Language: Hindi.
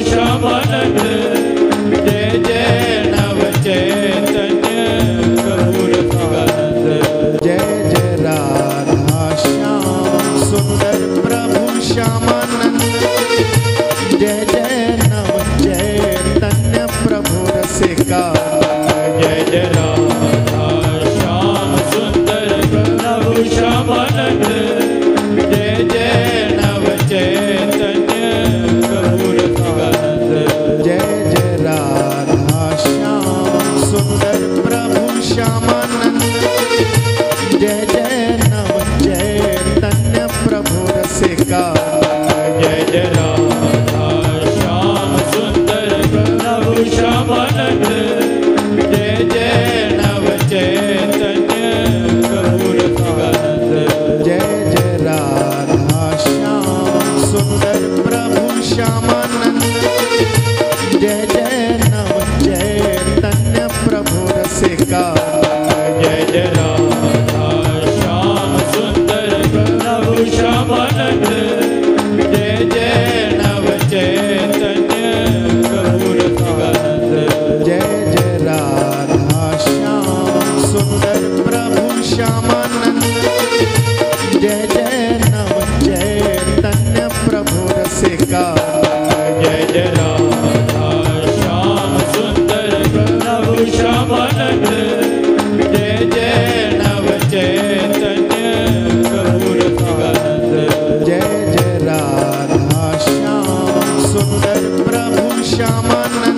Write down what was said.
श्यामानंद जय जय नव चैतन्य प्रभु रसिकानंद जय जय राधा श्याम सुंदर प्रभु श्यामानंद जय जय नव चैतन्य प्रभु रसिकानंद जय जय राधा श्याम सुंदर प्रभु श्यामानंद जय जय नव चैतन्य प्रभु रसिकानंद जय जय राधा श्याम सुंदर प्रभु श्यामानंद जय जय नव चैतन्य प्रभु रसिकानंद जय जय राधा श्याम सुंदर प्रभु श्यामानंद जय जय नव चैतन्य प्रभु रसिकानंद जय जय राधा श्याम सुंदर प्रभु श्यामानंद जय जय नव चैतन्य प्रभु रसिकानंद जय जय राधा श्याम सुंदर प्रभु श्यामानंद जय जय नव चैतन्य प्रभु रसिकानंद जय जय राधा श्याम सुंदर प्रभु श्यामानंद जय जय नव चैतन्य प्रभु रसिकानंद जय जय राधा श्याम सुंदर प्रभु श्यामानंद जय जय नव चैतन्य प्रभु रसिकानंद जय जय राधा श्याम सुंदर प्रभु श्यामानंद